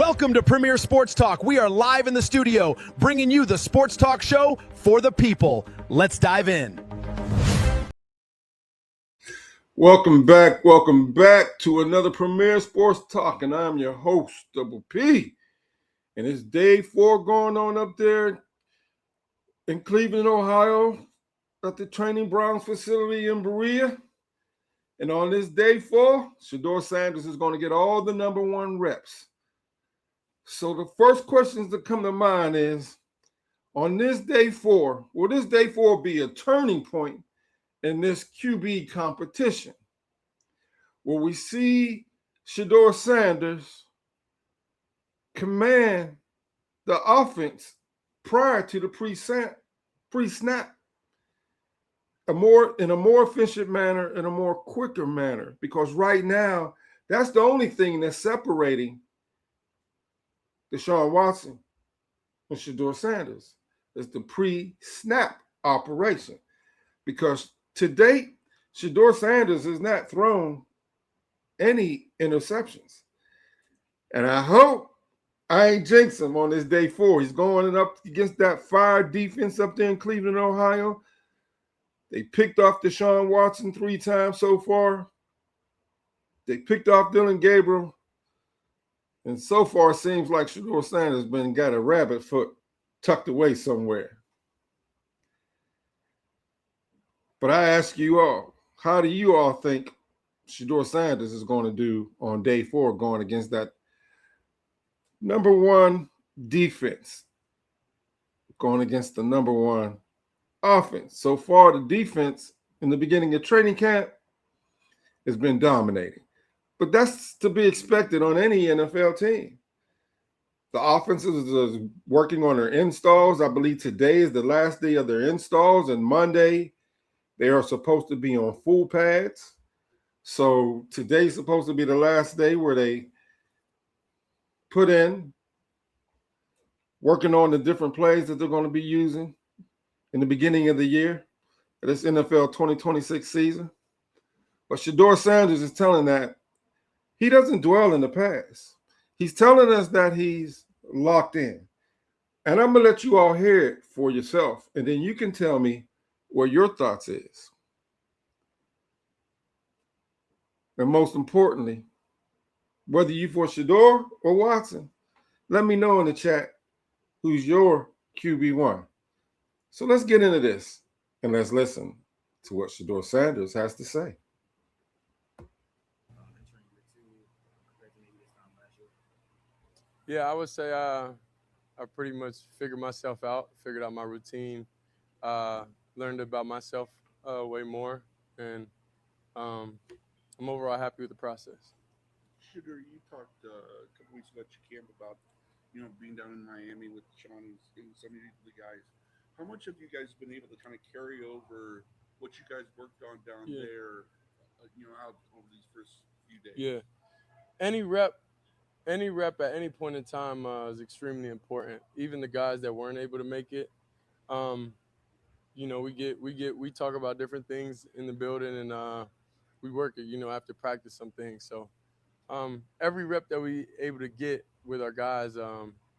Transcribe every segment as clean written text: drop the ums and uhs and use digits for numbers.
Welcome to Premier Sports Talk. We are live in the studio, bringing you the sports talk show for the people. Let's dive in. Welcome back to another Premier Sports Talk, and I'm your host, Double P. And it's day 4 going on up there in Cleveland, Ohio, at the Training Browns facility in Berea. And on this day 4, Shedeur Sanders is going to get all the number 1 reps. So the first questions that come to mind is, on this day 4, will this day 4 be a turning point in this QB competition? Will we see Shedeur Sanders command the offense prior to the pre-snap in a more efficient manner, in a more quicker manner? Because right now, that's the only thing that's separating Deshaun Watson and Shedeur Sanders is the pre-snap operation. Because to date, Shedeur Sanders has not thrown any interceptions. And I hope I ain't jinx him on this day 4. He's going up against that fire defense up there in Cleveland, Ohio. They picked off Deshaun Watson 3 times so far. They picked off Dylan Gabriel. And so far, it seems like Shedeur Sanders got a rabbit foot tucked away somewhere. But I ask you all, how do you all think Shedeur Sanders is going to do on day 4 going against that number 1 defense, going against the number 1 offense? So far, the defense in the beginning of training camp has been dominating. But that's to be expected on any NFL team. The offense is working on their installs. I believe today is the last day of their installs, and Monday they are supposed to be on full pads. So today's supposed to be the last day where they put in, working on the different plays that they're going to be using in the beginning of the year, this NFL 2026 season. But Shedeur Sanders is telling that he doesn't dwell in the past. He's telling us that he's locked in. And I'm going to let you all hear it for yourself, and then you can tell me what your thoughts is. And most importantly, whether you for Shedeur or Watson, let me know in the chat who's your QB1. So let's get into this, and let's listen to what Shedeur Sanders has to say. Yeah, I would say I pretty much figured myself out, figured out my routine, learned about myself way more, and I'm overall happy with the process. Shedeur, you talked a couple weeks ago at your camp about, being down in Miami with Sean and some of the guys. How much have you guys been able to kind of carry over what you guys worked on down there, out over these first few days? Yeah, any rep at any point in time is extremely important. Even the guys that weren't able to make it, we talk about different things in the building, and we work it, after practice some things. So every rep that we able to get with our guys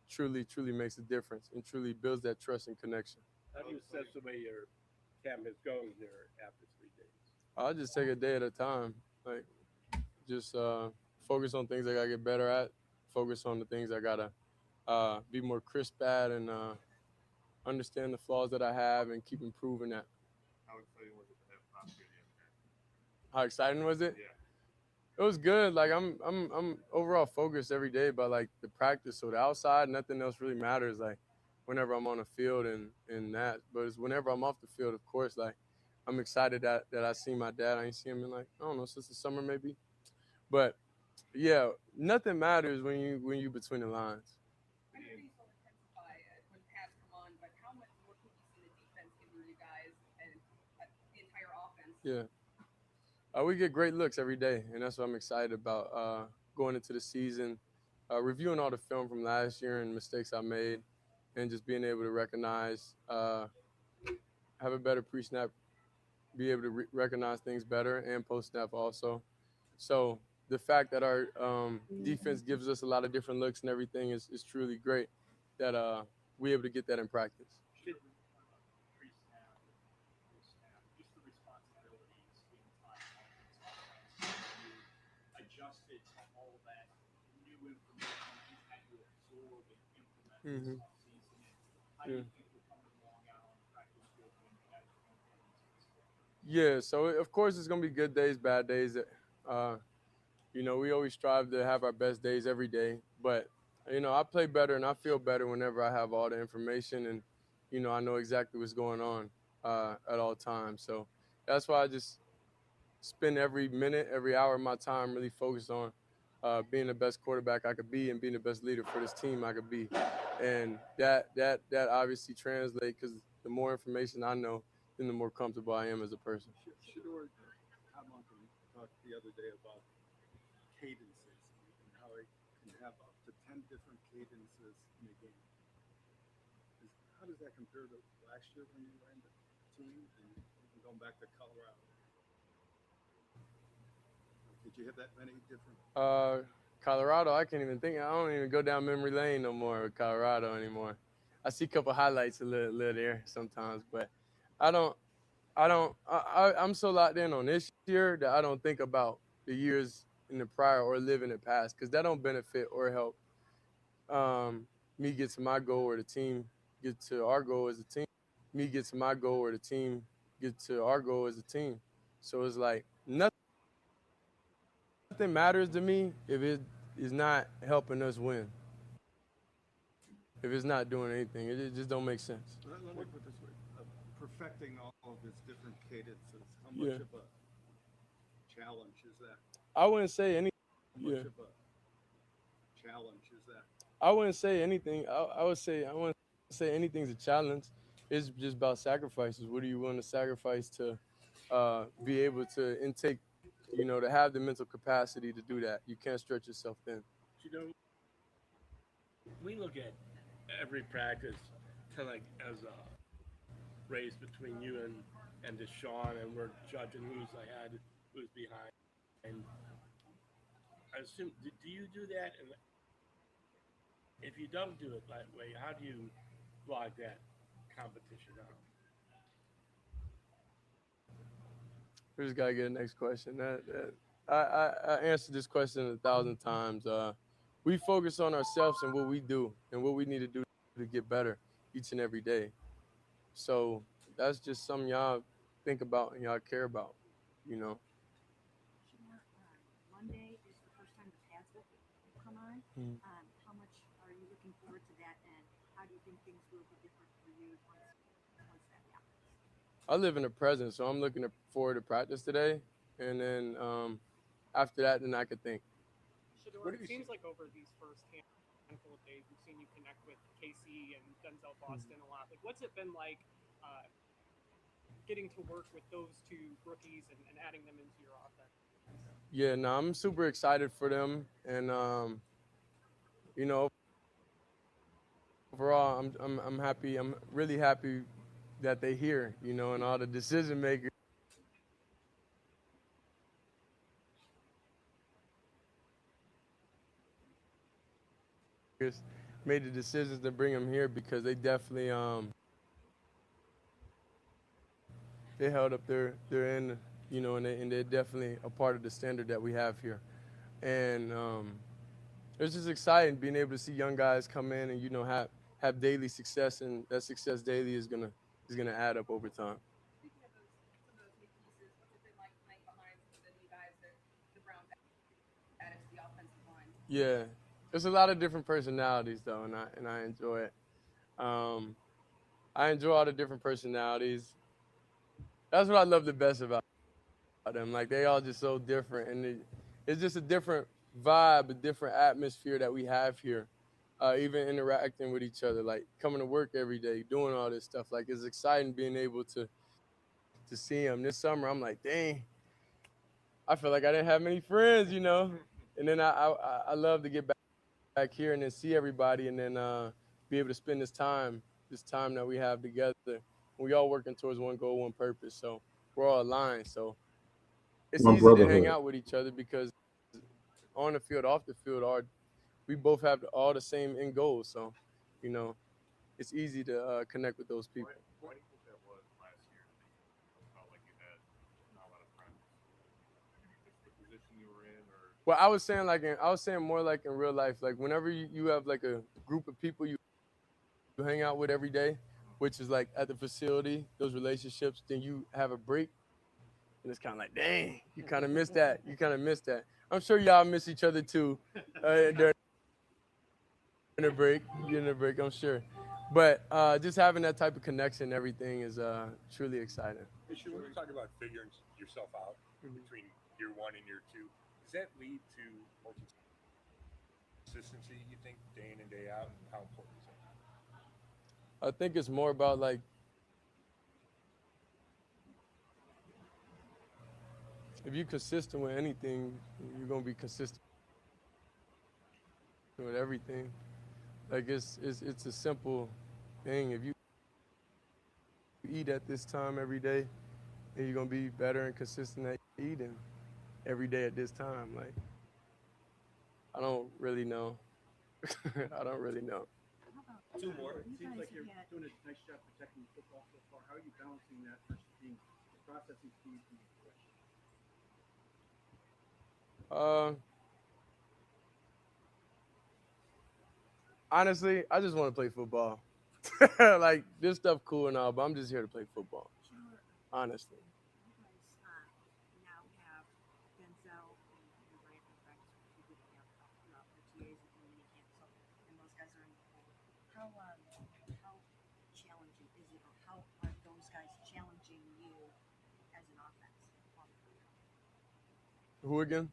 truly makes a difference and truly builds that trust and connection. How do you assess the way your camp is going here after 3 days? I'll just take a day at a time. Like, just focus on things I gotta get better at. Focus on the things I gotta be more crisp at, and understand the flaws that I have and keep improving that. How exciting was it to have Bobby in? How exciting was it? Yeah. It was good. Like, I'm overall focused every day by like the practice. So the outside, nothing else really matters. Like, whenever I'm on the field and that, but it's whenever I'm off the field, of course, like I'm excited that I see my dad. I ain't seen him in like, I don't know, since the summer maybe. But yeah, nothing matters when you between the lines. I know these will intensify when pads come on, but how much more can you see the defense giving you guys and the entire offense? Yeah. We get great looks every day, and that's what I'm excited about going into the season, reviewing all the film from last year and mistakes I made, and just being able to recognize, have a better pre-snap, be able to recognize things better, and post-snap also. So the fact that our defense gives us a lot of different looks and everything is truly great. That we're able to get that in practice. Mm-hmm. Yeah. Yeah. So of course it's gonna be good days, bad days. Uh, we always strive to have our best days every day. But I play better and I feel better whenever I have all the information and I know exactly what's going on at all times. So that's why I just spend every minute, every hour of my time really focused on being the best quarterback I could be and being the best leader for this team I could be. And that obviously translates because the more information I know, then the more comfortable I am as a person. Shedeur talked the other day about cadences and how he can have up to 10 different cadences in a game. How does that compare to last year when you were in the team and even going back to Colorado? Did you have that many different? Colorado, I can't even think. I don't even go down memory lane no more with Colorado anymore. I see a couple highlights a little there sometimes, but I don't. I'm so locked in on this year that I don't think about the years in the prior or live in the past because that don't benefit or help me get to my goal or the team get to our goal as a team. Me get to my goal or the team get to our goal as a team. So it's like nothing matters to me if it is not helping us win. If it's not doing anything, it just don't make sense. Let me put it this way: perfecting all of his different cadences. How much of a challenge is that? I wouldn't say any. How much of a challenge is that? I wouldn't say anything. I would say I wouldn't say anything's a challenge. It's just about sacrifices. What are you willing to sacrifice to be able to intake? To have the mental capacity to do that. You can't stretch yourself thin. We look at every practice kind of like as a race between you and Deshaun, and we're judging who's ahead, who's behind. And I assume, do you do that? And if you don't do it that way, how do you log that competition out? We just gotta get the next question. I answered this question 1,000 times. We focus on ourselves and what we do and what we need to do to get better each and every day. So that's just something y'all think about and y'all care about. Shedeur, Monday is the first time the pads will come on. How much are you looking forward to that, and how do you think things will be different for you once that happens? I live in the present, so I'm looking forward to practice today, and then after that, then I could think. Shedeur, it seems like over these first handful of days, we've seen you connect with Casey and Denzel Boston a lot. Like, what's it been like getting to work with those two rookies and adding them into your offense? Yeah, no, I'm super excited for them, and overall, I'm happy. I'm really happy that they're here. And all the decision makers made the decisions to bring them here because they definitely they held up their end, and they're definitely a part of the standard that we have here. And it's just exciting being able to see young guys come in and have daily success, and that success daily is gonna add up over time. Speaking of some of those new pieces, what's it been like playing behind some of the new guys that the Browns added to the offensive line? Yeah, there's a lot of different personalities though, and I enjoy it. I enjoy all the different personalities. That's what I love the best about them. Like they all just so different, and it's just a different vibe, a different atmosphere that we have here. Even interacting with each other, like coming to work every day, doing all this stuff. Like it's exciting being able to see them. This summer, I'm like, dang, I feel like I didn't have many friends, And then I love to get back here and then see everybody, and then be able to spend this time that we have together. We all working towards one goal, one purpose. So we're all aligned. So it's One easy to hang brotherhood. out with each other because on the field, off the field, we both have all the same end goals. So, it's easy to connect with those people. Why do you think that was last year? You felt like you had not a lot of practice. Maybe just the position you were in, or Well, I was saying more like in real life. Like whenever you have like a group of people you hang out with every day, which is like at the facility, those relationships, then you have a break, and it's kind of like, dang, you kind of miss that. You kind of miss that. I'm sure y'all miss each other too during the break, I'm sure. But just having that type of connection, and everything is truly exciting. issue when we talk about figuring yourself out between year 1 and year 2? Does that lead to more consistency? You think day in and day out, and how important is that? I think it's more about like if you're consistent with anything, you're gonna be consistent with everything. Like it's a simple thing. If you eat at this time every day, then you're gonna be better and consistent at eating every day at this time. Like I don't really know. I don't really know. Two more. It seems like you're doing a nice job protecting football so far. How are you balancing that versus being the processing speed and the aggression? Honestly, I just want to play football. Like this stuff cool and all, but I'm just here to play football. Honestly. You guys now have Denzel and Brandon practice with you throughout OTAs and mini camp, and those guys are in the pool. How challenging is it, or how are those guys challenging you as an offense? Who again?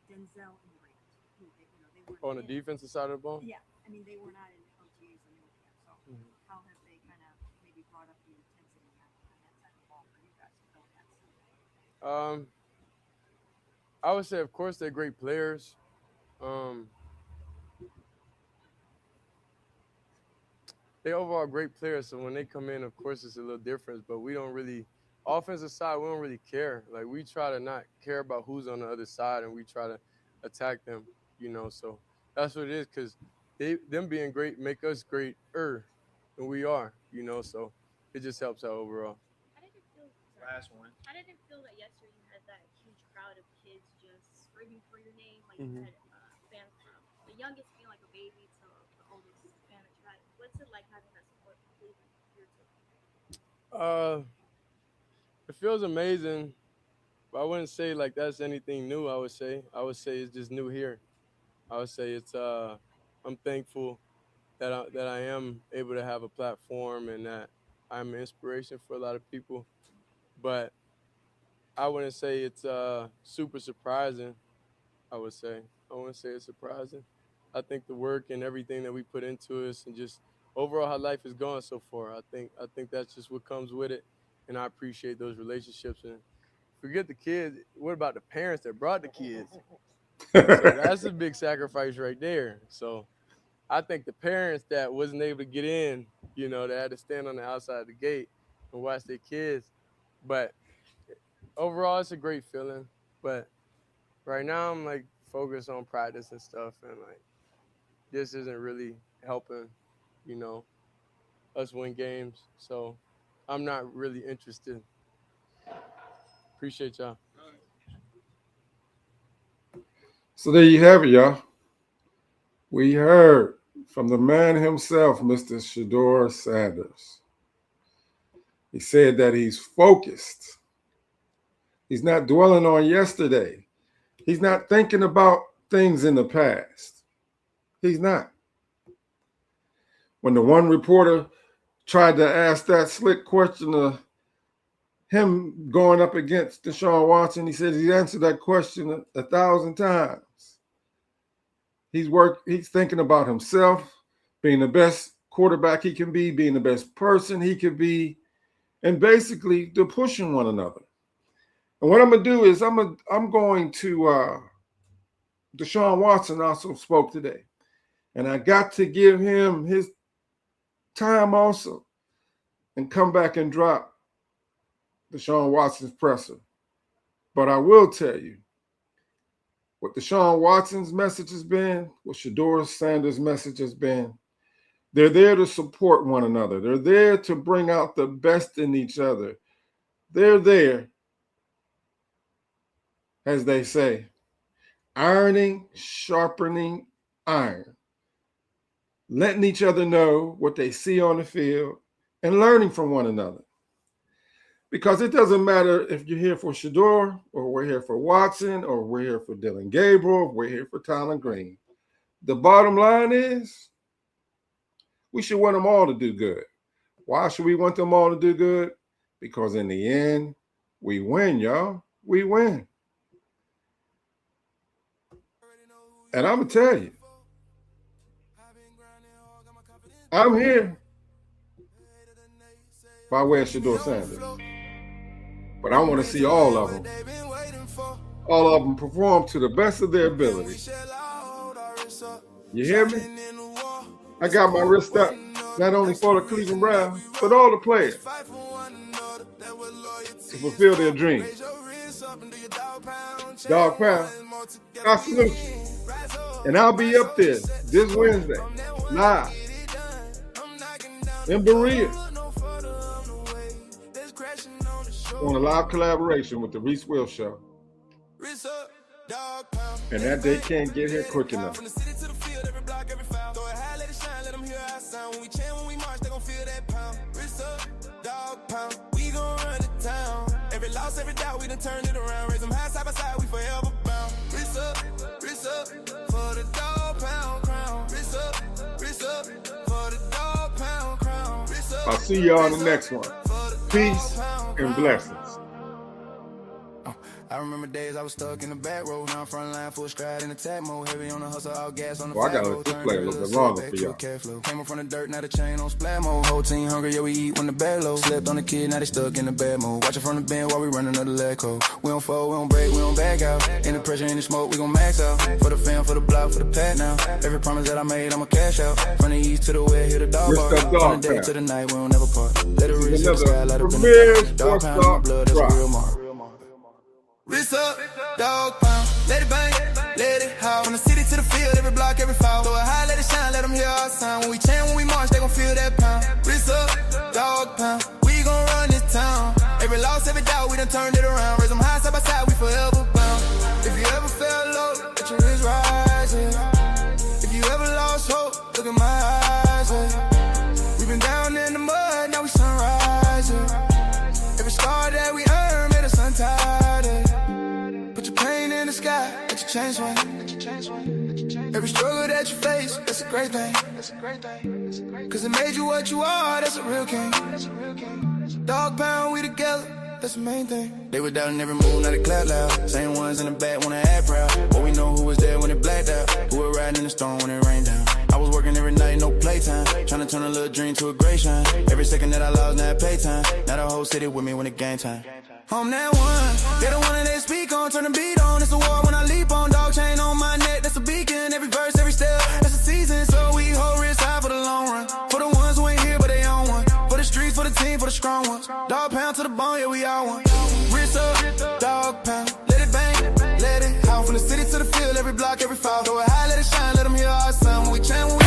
Denzel and Brandon. They weren't On the defensive side of the ball? Yeah, I mean they were not in OTAs and mini camp, so how have they kind of maybe brought up the intensity on that side of the ball for you guys to fill that season? I would say, of course, they're great players. They overall great players, so when they come in, of course, it's a little different. But we don't really, offensive side, we don't really care. Like we try to not care about who's on the other side, and we try to attack them. So that's what it is. Because them being great make us greater than we are. So it just helps out overall. How did it feel? Last one. How did it feel that yesterday you had that huge crowd of kids just screaming for your name? Like you said, fans from the youngest being like a baby to the oldest fan that you had. What's it like having that support from Cleveland here too? It feels amazing, but I wouldn't say like that's anything new. I would say it's just new here. I would say it's I'm thankful that I am able to have a platform and that I'm an inspiration for a lot of people. But I wouldn't say it's super surprising. I wouldn't say it's surprising. I think the work and everything that we put into us and just overall how life is going so far, I think that's just what comes with it, and I appreciate those relationships. And forget the kids. What about the parents that brought the kids? So that's a big sacrifice right there. So I think the parents that wasn't able to get in, they had to stand on the outside of the gate and watch their kids. But overall, it's a great feeling. But right now, I'm like focused on practice and stuff, and like this isn't really helping, us win games. So I'm not really interested. Appreciate y'all. So there you have it, y'all. We heard from the man himself, Mr. Shedeur Sanders. He said that he's focused. He's not dwelling on yesterday. He's not thinking about things in the past. He's not. When the one reporter tried to ask that slick question of him going up against Deshaun Watson, he said he answered that question 1,000 times. He's thinking about himself, being the best quarterback he can be, being the best person he could be, and basically they're pushing one another. And what I'm gonna do is I'm going to Deshaun Watson also spoke today, and I got to give him his time also, and come back and drop Deshaun Watson's presser. But I will tell you, what Deshaun Watson's message has been, what Shedeur Sanders' message has been. They're there to support one another. They're there to bring out the best in each other. They're there, as they say, ironing, sharpening iron, letting each other know what they see on the field and learning from one another. Because it doesn't matter if you're here for Shedeur, or we're here for Watson, or we're here for Dylan Gabriel, or we're here for Tyler Green. The bottom line is we should want them all to do good. Why should we want them all to do good? Because in the end, we win, y'all. We win. And I'm going to tell you, I'm here by way of Shedeur Sanders. But I want to see all of them perform to the best of their ability. You hear me? I got my wrist up, not only for the Cleveland Browns, but all the players to fulfill their dreams. Dog Pound, I salute you. And I'll be up there this Wednesday, live in Berea, on a live collaboration with the Reese Will Show. And that day can't get here quick enough. We gon' run the town. Every loss, every doubt, we done turned it around. Raise them high side by side, we forever bound. Wrist up for the dog pound crown. Wrist up for the dog pound crown. I'll see y'all on the next one. Peace and blessings. I remember days I was stuck in the back road. Now I'm front line, full stride in attack mode. Heavy on the hustle, all gas on the I gotta let this play a little bit longer for y'all. Came up from the dirt, now the chain on splat mode. Whole team hungry, yeah, we eat when the bad low. Slept on the kid, now they stuck in the bad mode. Watching from the bend while we running another leg code. We don't fold, we don't break, we don't back out. In the pressure, in the smoke, we gon' max out. For the fam, for the block, for the pad now. Every promise that I made, I'ma cash out. From the east to the west, hit the dog bar. From the day to the night, we don't never part. Let it reach to the sky, light up in the dog pound in my blood, that's a real mark. Wrist up, dog pound, let it bang, let it howl. From the city to the field, every block, every foul. Throw it high, let it shine, let them hear our sound. When we chant, when we march, they gon' feel that pound. Wrist up, dog pound, we gon' run this town. Every loss, every doubt, we done turned it around. Raise them high, side by side, we forever bound. If you ever felt low, let your wrist rising. If you ever lost hope, look in my eyes. We've been down in the mud, now we sunrising. Every scar that we earned made us untied. Put your pain in the sky, let your chain swing. Every struggle that you face, that's a great thing. Cause it made you what you are, that's a real king. Dog pound, we together, that's the main thing. They were down in every move, now they clap loud. Same ones in the back, wanna act proud. But we know who was there when it blacked out. Who were riding in the storm when it rained down. I was working every night, no playtime. Trying to turn a little dream to a great shine. Every second that I lost, now I pay time. Now the whole city with me when it game time. I'm that one, they're the one that they speak on. Turn the beat on, it's a war when I leap on. Dog chain on my neck, that's a beacon. Every verse, every step, that's a season. So we hold wrist high for the long run. For the ones who ain't here, but they on one. For the streets, for the team, for the strong ones. Dog pound to the bone, yeah, we all one. Wrist up, dog pound, let it bang, let it howl. From the city to the field, every block, every foul. Throw it high, let it shine, let them hear our sound. When we chant, when we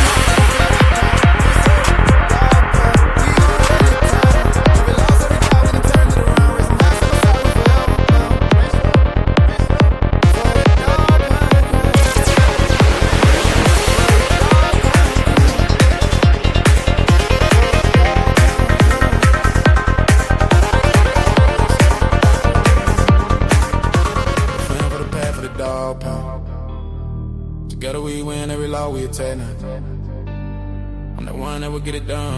together we win every law we attack now. I'm the one that will get it done.